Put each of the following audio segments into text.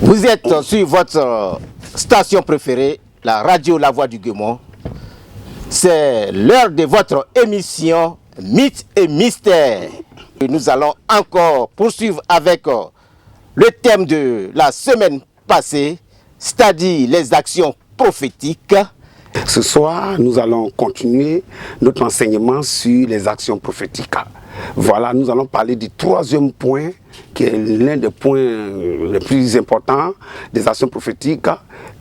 Vous êtes sur votre station préférée, la radio La Voix du Guémon. C'est l'heure de votre émission Mythes et Mystères. Et nous allons encore poursuivre avec le thème de la semaine passée, c'est-à-dire les actions prophétiques. Ce soir, nous allons continuer notre enseignement sur les actions prophétiques. Voilà, nous allons parler du troisième point, qui est l'un des points les plus importants des actions prophétiques.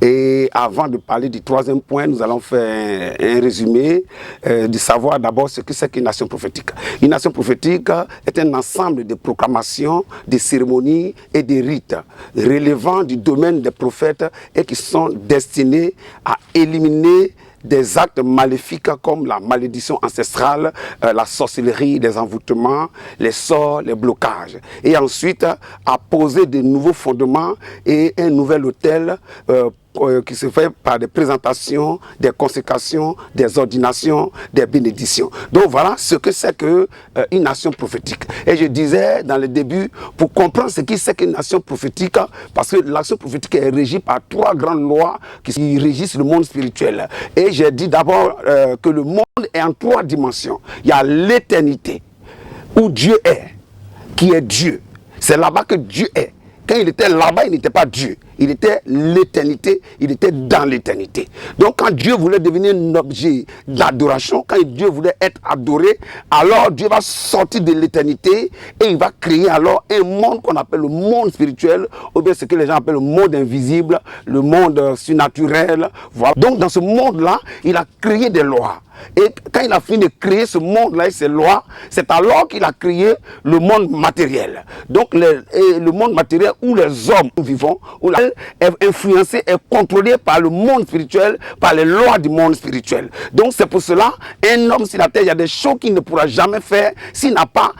Et avant de parler du troisième point, nous allons faire un résumé de savoir d'abord ce que c'est qu'une action prophétique. Une action prophétique est un ensemble de proclamations, de cérémonies et de rites relevant du domaine des prophètes et qui sont destinés à éliminer des actes maléfiques comme la malédiction ancestrale, la sorcellerie, les envoûtements, les sorts, les blocages. Et ensuite, à poser de nouveaux fondements et un nouvel autel qui se fait par des présentations, des consécrations, des ordinations, des bénédictions. Donc voilà ce que c'est qu'une action prophétique. Et je disais dans le début, pour comprendre ce que c'est qu'une action prophétique, parce que l'action prophétique est régie par trois grandes lois qui régissent le monde spirituel. Et j'ai dit d'abord que le monde est en trois dimensions. Il y a l'éternité, où Dieu est, qui est Dieu. C'est là-bas que Dieu est. Quand il était là-bas, il n'était pas Dieu. Il était l'éternité, il était dans l'éternité. Donc quand Dieu voulait devenir un objet d'adoration, quand Dieu voulait être adoré, alors Dieu va sortir de l'éternité et il va créer alors un monde qu'on appelle le monde spirituel, ou bien ce que les gens appellent le monde invisible, le monde surnaturel. Voilà. Donc dans ce monde-là, il a créé des lois. Et quand il a fini de créer ce monde-là et ces lois, c'est alors qu'il a créé le monde matériel. Donc le monde matériel où les hommes vivent, où est influencé, est contrôlé par le monde spirituel, par les lois du monde spirituel. Donc c'est pour cela, un homme sur la terre, il y a des choses qu'il ne pourra jamais faire s'il n'a pas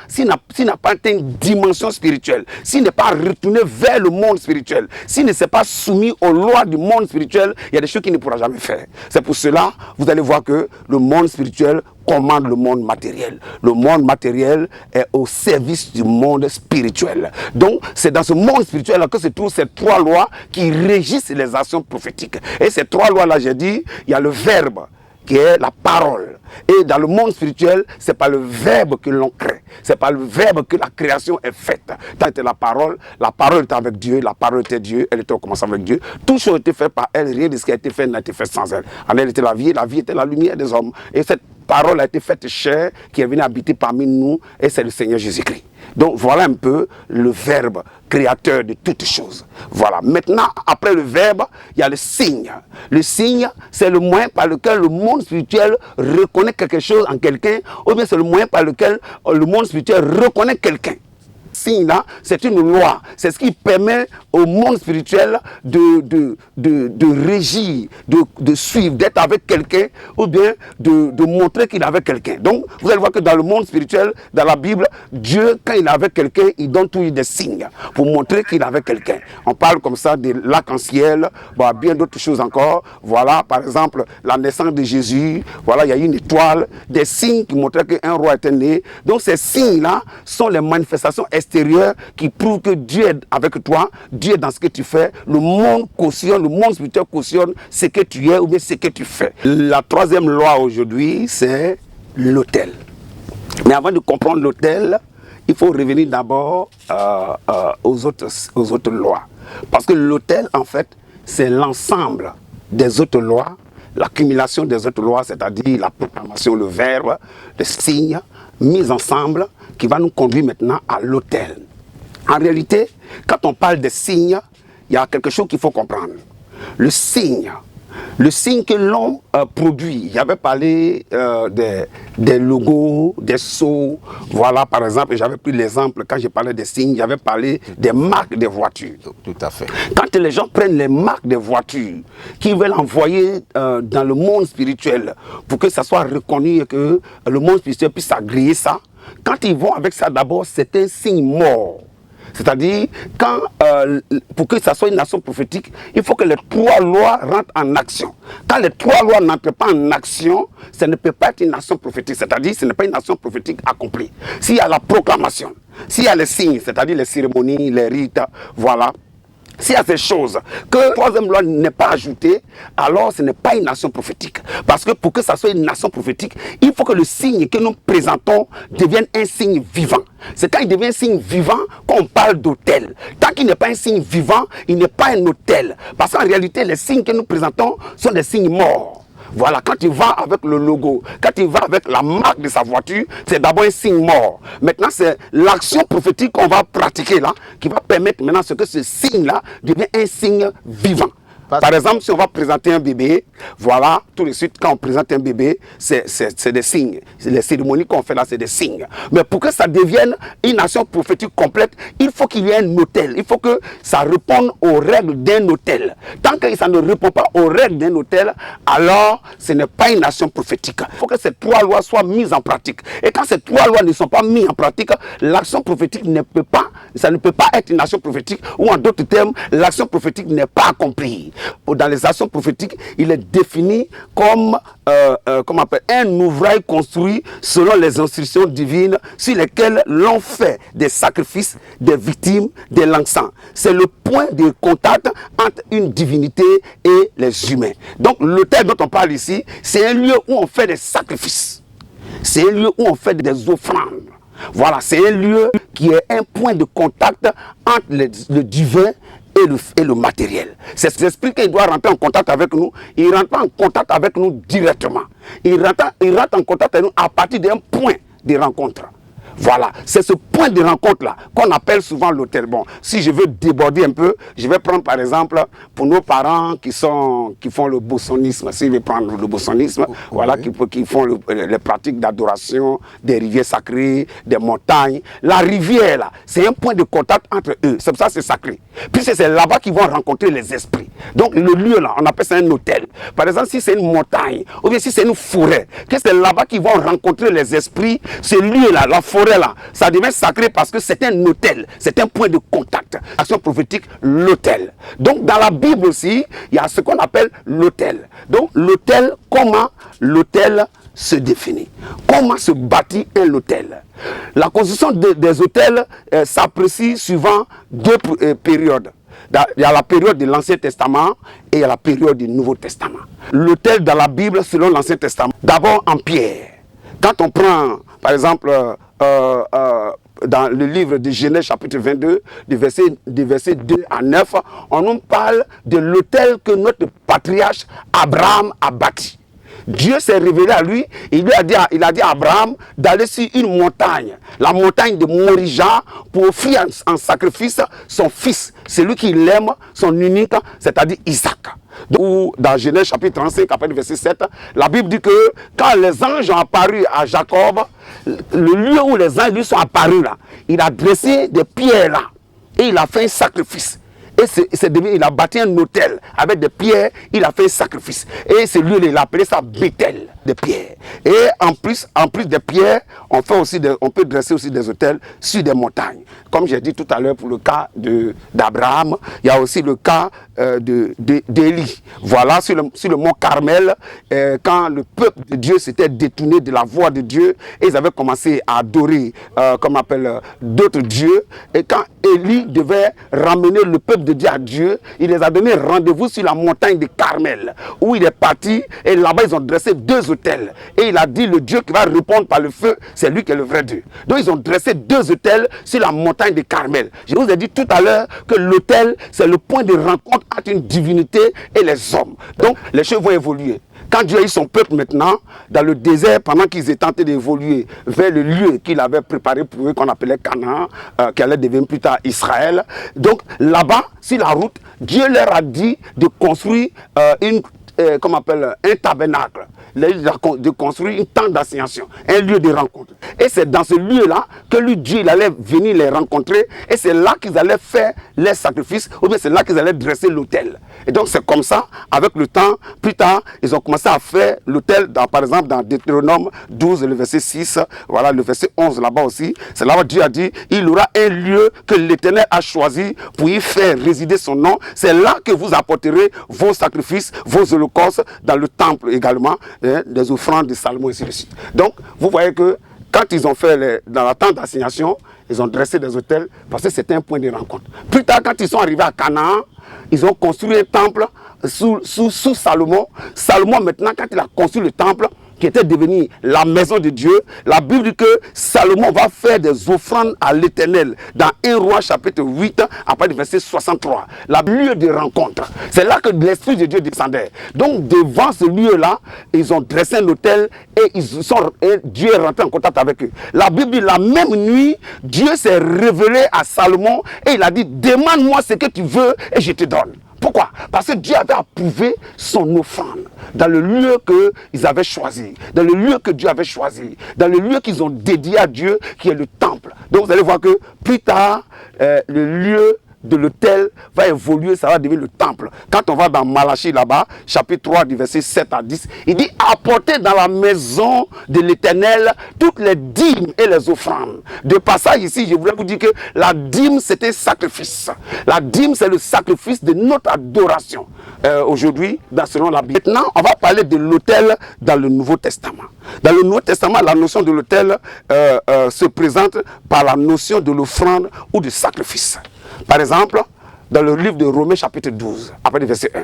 atteint une dimension spirituelle, s'il n'est pas retourné vers le monde spirituel, s'il ne s'est pas soumis aux lois du monde spirituel, il y a des choses qu'il ne pourra jamais faire. C'est pour cela, vous allez voir que le monde spirituel commande le monde matériel. Le monde matériel est au service du monde spirituel. Donc, c'est dans ce monde spirituel que se trouvent ces trois lois qui régissent les actions prophétiques. Et ces trois lois-là, j'ai dit, il y a le verbe, qui est la parole. Et dans le monde spirituel, c'est par le verbe que l'on crée. C'est par le verbe que la création est faite. Tant était la parole était avec Dieu, la parole était Dieu, elle était au commencement avec Dieu. Tout chose a été fait par elle, rien de ce qui a été fait n'a été fait sans elle. En elle était la vie était la lumière des hommes. Et cette parole a été faite chair, qui est venue habiter parmi nous, et c'est le Seigneur Jésus-Christ. Donc voilà un peu le verbe créateur de toutes choses. Voilà. Maintenant, après le verbe, il y a le signe. Le signe, c'est le moyen par lequel le monde spirituel reconnaît quelque chose en quelqu'un, ou bien c'est le moyen par lequel le monde spirituel reconnaît quelqu'un. Signe là, c'est une loi. C'est ce qui permet au monde spirituel de régir, de suivre, d'être avec quelqu'un, ou bien de montrer qu'il est avec quelqu'un. Donc, vous allez voir que dans le monde spirituel, dans la Bible, Dieu, quand il est avec quelqu'un, il donne toujours des signes pour montrer qu'il est avec quelqu'un. On parle comme ça de l'arc-en-ciel, bien d'autres choses encore. Voilà, par exemple, la naissance de Jésus. Voilà, il y a une étoile, des signes qui montraient qu'un roi était né. Donc, ces signes-là sont les manifestations extérieur qui prouve que Dieu est avec toi, Dieu est dans ce que tu fais. Le monde cautionne, le monde spirituel cautionne ce que tu es ou bien ce que tu fais. La troisième loi aujourd'hui, c'est l'autel. Mais avant de comprendre l'autel, il faut revenir d'abord aux autres lois. Parce que l'autel, en fait, c'est l'ensemble des autres lois, l'accumulation des autres lois, c'est-à-dire la proclamation, le verbe, le signe, mis ensemble, qui va nous conduire maintenant à l'autel. En réalité, quand on parle de signes, il y a quelque chose qu'il faut comprendre. Le signe que l'on produit, j'avais parlé des logos, des sceaux, voilà par exemple, j'avais pris l'exemple quand j'ai parlé des signes, j'avais parlé des marques des voitures. Tout à fait. Quand les gens prennent les marques des voitures, qu'ils veulent envoyer dans le monde spirituel, pour que ça soit reconnu et que le monde spirituel puisse agréer ça, quand ils vont avec ça d'abord, c'est un signe mort. C'est-à-dire, pour que ça soit une nation prophétique, il faut que les trois lois rentrent en action. Quand les trois lois n'entrent pas en action, ça ne peut pas être une nation prophétique. C'est-à-dire, ce n'est pas une nation prophétique accomplie. S'il y a la proclamation, s'il y a les signes, c'est-à-dire les cérémonies, les rites, voilà, S'il y a ces choses, que la troisième loi n'est pas ajoutée, alors ce n'est pas une nation prophétique. Parce que pour que ça soit une nation prophétique, il faut que le signe que nous présentons devienne un signe vivant. C'est quand il devient un signe vivant qu'on parle d'autel. Tant qu'il n'est pas un signe vivant, il n'est pas un autel. Parce qu'en réalité, les signes que nous présentons sont des signes morts. Voilà, quand il va avec le logo, quand il va avec la marque de sa voiture, c'est d'abord un signe mort. Maintenant, c'est l'action prophétique qu'on va pratiquer là, qui va permettre maintenant que ce signe-là devienne un signe vivant. Par exemple, si on va présenter un bébé, voilà, tout de suite, quand on présente un bébé, c'est des signes. Les cérémonies qu'on fait là, c'est des signes. Mais pour que ça devienne une nation prophétique complète, il faut qu'il y ait un autel. Il faut que ça réponde aux règles d'un autel. Tant que ça ne répond pas aux règles d'un autel, alors ce n'est pas une nation prophétique. Il faut que ces trois lois soient mises en pratique. Et quand ces trois lois ne sont pas mises en pratique, l'action prophétique ne peut pas être une nation prophétique, ou en d'autres termes, l'action prophétique n'est pas accomplie. Dans les actions prophétiques, il est défini comme un ouvrage construit selon les instructions divines sur lesquelles l'on fait des sacrifices, des victimes, de l'encens. C'est le point de contact entre une divinité et les humains. Donc l'autel dont on parle ici, c'est un lieu où on fait des sacrifices. C'est un lieu où on fait des offrandes. Voilà, c'est un lieu qui est un point de contact entre le divin et le matériel. C'est cet esprit qu'il doit rentrer en contact avec nous. Il ne rentre pas en contact avec nous directement. Il rentre en contact avec nous à partir d'un point de rencontre. Voilà, c'est ce point de rencontre-là qu'on appelle souvent l'autel. Bon, si je veux déborder un peu, je vais prendre par exemple pour nos parents qui font le bosonisme. Si je vais prendre le bosonisme, okay. Voilà, qui font les pratiques d'adoration des rivières sacrées, des montagnes. La rivière, là, c'est un point de contact entre eux. C'est pour ça que c'est sacré. Puis c'est là-bas qu'ils vont rencontrer les esprits. Donc le lieu là, on appelle ça un hôtel. Par exemple, si c'est une montagne, ou bien si c'est une forêt, que c'est là-bas qu'ils vont rencontrer les esprits, ce lieu-là, la forêt là, ça devient sacré parce que c'est un hôtel, c'est un point de contact. Action prophétique, l'hôtel. Donc dans la Bible aussi, il y a ce qu'on appelle l'hôtel. Donc l'hôtel, comment l'hôtel se définit? Comment se bâtit un hôtel? La construction des hôtels s'apprécie suivant deux périodes. Il y a la période de l'Ancien Testament et il y a la période du Nouveau Testament. L'autel dans la Bible, selon l'Ancien Testament, d'abord en pierre. Quand on prend, par exemple, dans le livre de Genèse chapitre 22, du verset 2 à 9, on nous parle de l'autel que notre patriarche Abraham a bâti. Dieu s'est révélé à lui, il a dit à Abraham d'aller sur une montagne, la montagne de Morija, pour offrir en sacrifice son fils, celui qu'il aime, son unique, c'est-à-dire Isaac. Donc, dans Genèse chapitre 35, après le verset 7, la Bible dit que quand les anges ont apparu à Jacob, le lieu où les anges lui sont apparus là, il a dressé des pierres là, et il a fait un sacrifice. Et il a bâti un autel avec des pierres, il a fait un sacrifice. Et ce lieu-là, il a appelé ça Bethel, des pierres. Et en plus des pierres, on peut dresser aussi des autels sur des montagnes. Comme j'ai dit tout à l'heure pour le cas d'Abraham, il y a aussi le cas d'Élie. Voilà, sur le mont Carmel, quand le peuple de Dieu s'était détourné de la voie de Dieu, et ils avaient commencé à adorer, d'autres dieux. Et quand Élie devait ramener le peuple de Dieu à Dieu, il les a donné rendez-vous sur la montagne de Carmel, où il est parti, et là-bas ils ont dressé deux autels. Et il a dit, le Dieu qui va répondre par le feu, c'est lui qui est le vrai Dieu. Donc ils ont dressé deux autels sur la montagne de Carmel. Je vous ai dit tout à l'heure que l'autel, c'est le point de rencontre entre une divinité et les hommes. Donc les choses vont évoluer. Quand Dieu a eu son peuple maintenant, dans le désert, pendant qu'ils étaient tentés d'évoluer vers le lieu qu'il avait préparé pour eux, qu'on appelait Canaan, qui allait devenir plus tard Israël. Donc là-bas, sur la route, Dieu leur a dit de construire un tabernacle, de construire une tente d'assignation, un lieu de rencontre. Et c'est dans ce lieu-là que Dieu il allait venir les rencontrer, et c'est là qu'ils allaient faire les sacrifices, ou bien c'est là qu'ils allaient dresser l'autel. Et donc c'est comme ça, avec le temps, plus tard, ils ont commencé à faire l'autel, par exemple dans Deutéronome 12, le verset 6, voilà le verset 11 là-bas aussi, c'est là où Dieu a dit, il y aura un lieu que l'Éternel a choisi pour y faire résider son nom, c'est là que vous apporterez vos sacrifices, vos holocaustes, dans le temple également, des offrandes de Salomon et ainsi de suite. Donc, vous voyez que quand ils ont fait dans la tente d'assignation, ils ont dressé des autels parce que c'était un point de rencontre. Plus tard, quand ils sont arrivés à Canaan, ils ont construit un temple sous Salomon. Salomon, maintenant, quand il a construit le temple, qui était devenu la maison de Dieu, la Bible dit que Salomon va faire des offrandes à l'Éternel dans 1 Roi chapitre 8, après le verset 63. La lieu de rencontre. C'est là que l'Esprit de Dieu descendait. Donc devant ce lieu-là, ils ont dressé un autel et Dieu est rentré en contact avec eux. La Bible dit la même nuit, Dieu s'est révélé à Salomon et il a dit, demande-moi ce que tu veux et je te donne. Pourquoi? Parce que Dieu avait approuvé son offrande dans le lieu qu'ils avaient choisi, dans le lieu que Dieu avait choisi, dans le lieu qu'ils ont dédié à Dieu, qui est le temple. Donc vous allez voir que plus tard, le lieu de l'autel va évoluer, ça va devenir le temple. Quand on va dans Malachie là-bas, chapitre 3 du verset 7 à 10, il dit apportez dans la maison de l'Éternel toutes les dîmes et les offrandes. De passage ici, je voulais vous dire que la dîme c'était sacrifice. La dîme c'est le sacrifice de notre adoration. Aujourd'hui, selon la Bible. Maintenant, on va parler de l'autel dans le Nouveau Testament. Dans le Nouveau Testament, la notion de l'autel se présente par la notion de l'offrande ou du sacrifice. Par exemple, dans le livre de Romains chapitre 12, après le verset 1,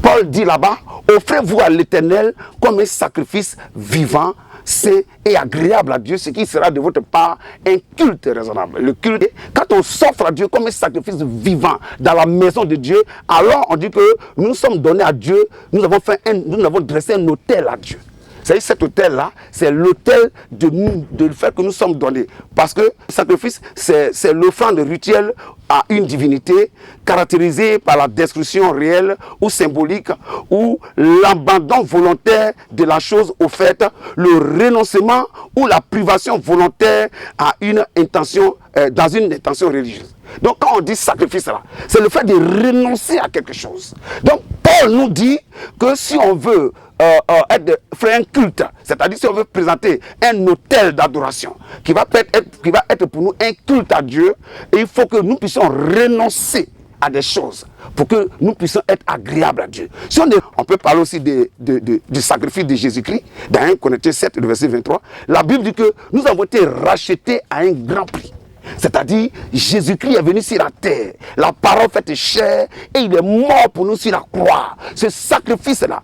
Paul dit là-bas, offrez-vous à l'Éternel comme un sacrifice vivant, saint et agréable à Dieu, ce qui sera de votre part un culte raisonnable. Le culte, quand on s'offre à Dieu comme un sacrifice vivant dans la maison de Dieu, alors on dit que nous sommes donnés à Dieu, nous avons dressé un autel à Dieu. C'est cet autel-là, c'est l'autel de fait que nous sommes donnés. Parce que le sacrifice, c'est l'offrande rituelle à une divinité caractérisée par la destruction réelle ou symbolique ou l'abandon volontaire de la chose offerte, le renoncement ou la privation volontaire à une intention, dans une intention religieuse. Donc quand on dit sacrifice là, c'est le fait de renoncer à quelque chose. Donc Paul nous dit que si on veut faire un culte, c'est-à-dire si on veut présenter un autel d'adoration qui va être pour nous un culte à Dieu, et il faut que nous puissions renoncer à des choses pour que nous puissions être agréables à Dieu. Si on peut parler aussi du sacrifice de Jésus-Christ dans 1 Corinthiens 7, le verset 23. La Bible dit que nous avons été rachetés à un grand prix. C'est-à-dire, Jésus-Christ est venu sur la terre, la parole faite chair, et il est mort pour nous sur la croix. Ce sacrifice-là,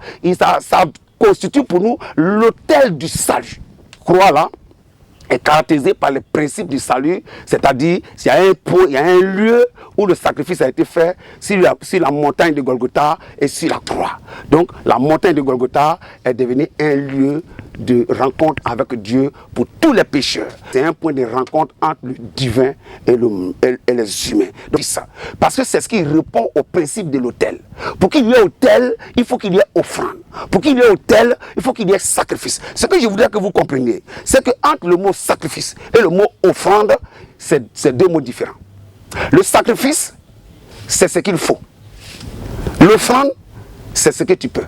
ça constitue pour nous l'autel du salut. Croix-là est caractérisée par les principes du salut, c'est-à-dire, il y a un lieu où le sacrifice a été fait sur la montagne de Golgotha et sur la croix. Donc, la montagne de Golgotha est devenue un lieu de rencontre avec Dieu pour tous les pécheurs. C'est un point de rencontre entre le divin et les humains. Donc, ça. Parce que c'est ce qui répond au principe de l'autel. Pour qu'il y ait autel, il faut qu'il y ait offrande. Pour qu'il y ait autel, il faut qu'il y ait sacrifice. Ce que je voudrais que vous compreniez, c'est que entre le mot sacrifice et le mot offrande, c'est deux mots différents. Le sacrifice, c'est ce qu'il faut. L'offrande, c'est ce que tu peux.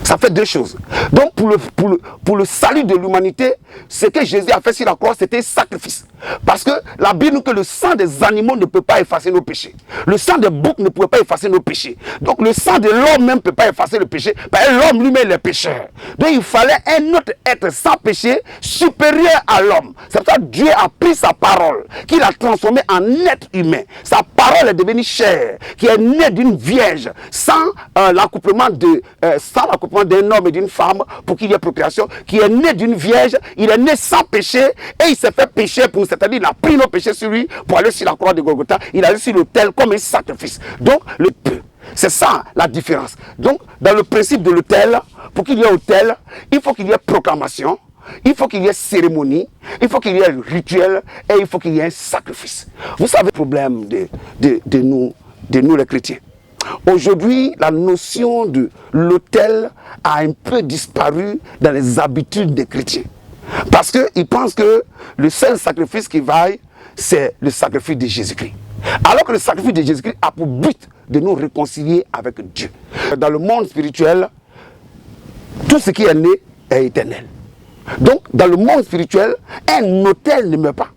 Ça fait deux choses. Donc pour le salut de l'humanité, ce que Jésus a fait sur la croix, c'était un sacrifice. Parce que la Bible dit que le sang des animaux ne peut pas effacer nos péchés. Le sang des boucs ne pouvait pas effacer nos péchés. Donc le sang de l'homme même ne peut pas effacer le péché. Parce que l'homme lui-même est pécheur. Donc il fallait un autre être sans péché supérieur à l'homme. C'est pour ça que Dieu a pris sa parole, qu'il a transformée en être humain. Sa parole est devenue chair, qui est née d'une vierge, sans l'accouplement d'un homme et d'une femme pour qu'il y ait procréation, qui est né d'une vierge, il est né sans péché et il s'est fait pécher pour nous, c'est-à-dire il a pris nos péchés sur lui pour aller sur la croix de Golgotha, il a allé sur l'autel comme un sacrifice. Donc c'est ça la différence. Donc dans le principe de l'autel, pour qu'il y ait autel, il faut qu'il y ait proclamation, il faut qu'il y ait cérémonie, il faut qu'il y ait rituel et il faut qu'il y ait un sacrifice. Vous savez le problème de nous les chrétiens. Aujourd'hui, la notion de l'autel a un peu disparu dans les habitudes des chrétiens. Parce qu'ils pensent que le seul sacrifice qui vaille, c'est le sacrifice de Jésus-Christ. Alors que le sacrifice de Jésus-Christ a pour but de nous réconcilier avec Dieu. Dans le monde spirituel, tout ce qui est né est éternel. Donc, dans le monde spirituel, un autel ne meurt pas.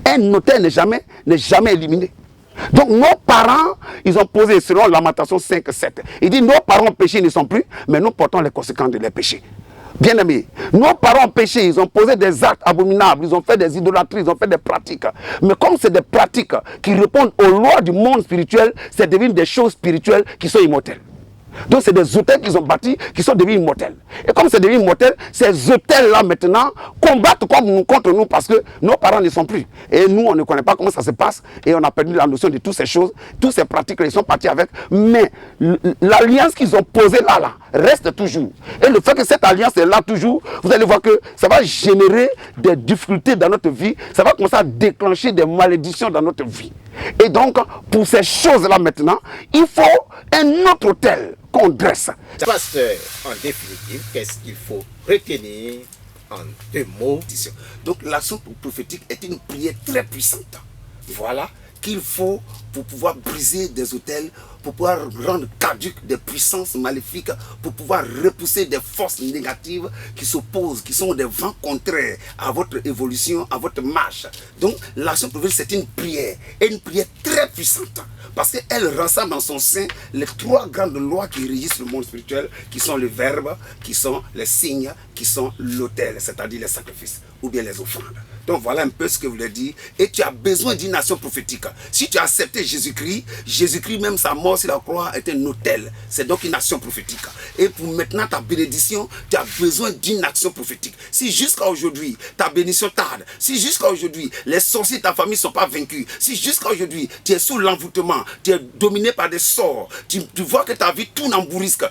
Un autel n'est jamais éliminé. Donc nos parents, ils ont posé selon Lamentation 5, 7. Il dit nos parents péchés ne sont plus, mais nous portons les conséquences de leurs péchés. Bien-aimés, nos parents ont péché, ils ont posé des actes abominables, ils ont fait des idolâtries, ils ont fait des pratiques. Mais comme c'est des pratiques qui répondent aux lois du monde spirituel, c'est devenu des choses spirituelles qui sont immortelles. Donc c'est des hôtels qu'ils ont bâtis qui sont devenus immortels. Et comme c'est devenu immortel, ces hôtels-là maintenant combattent contre nous parce que nos parents ne sont plus. Et nous, on ne connaît pas comment ça se passe et on a perdu la notion de toutes ces choses, toutes ces pratiques, ils sont partis avec. Mais l'alliance qu'ils ont posée là, reste toujours. Et le fait que cette alliance est là toujours, vous allez voir que ça va générer des difficultés dans notre vie, ça va commencer à déclencher des malédictions dans notre vie. Et donc, pour ces choses-là maintenant, il faut un autre hôtel qu'on dresse. Pasteur, en définitive, qu'est-ce qu'il faut retenir en 2 mots? Donc l'action prophétique est une prière très puissante. Voilà qu'il faut pour pouvoir briser des autels, pour pouvoir rendre caduques des puissances maléfiques, pour pouvoir repousser des forces négatives qui s'opposent, qui sont des vents contraires à votre évolution, à votre marche. Donc l'action prophétique, c'est une prière, et une prière très puissante, parce qu'elle rassemble en son sein les 3 grandes lois qui régissent le monde spirituel, qui sont le verbe, qui sont les signes, qui sont l'autel, c'est-à-dire les sacrifices, ou bien les offrandes. Donc voilà un peu ce que je voulais dire. Et tu as besoin d'une action prophétique. Si tu as accepté Jésus-Christ, Jésus-Christ même sa mort sur la croix est un autel. C'est donc une action prophétique. Et pour maintenant ta bénédiction, tu as besoin d'une action prophétique. Si jusqu'à aujourd'hui ta bénédiction tarde, si jusqu'à aujourd'hui les sorciers de ta famille ne sont pas vaincus, si jusqu'à aujourd'hui tu es sous l'envoûtement, tu es dominé par des sorts, tu vois que ta vie tourne en bourrisque,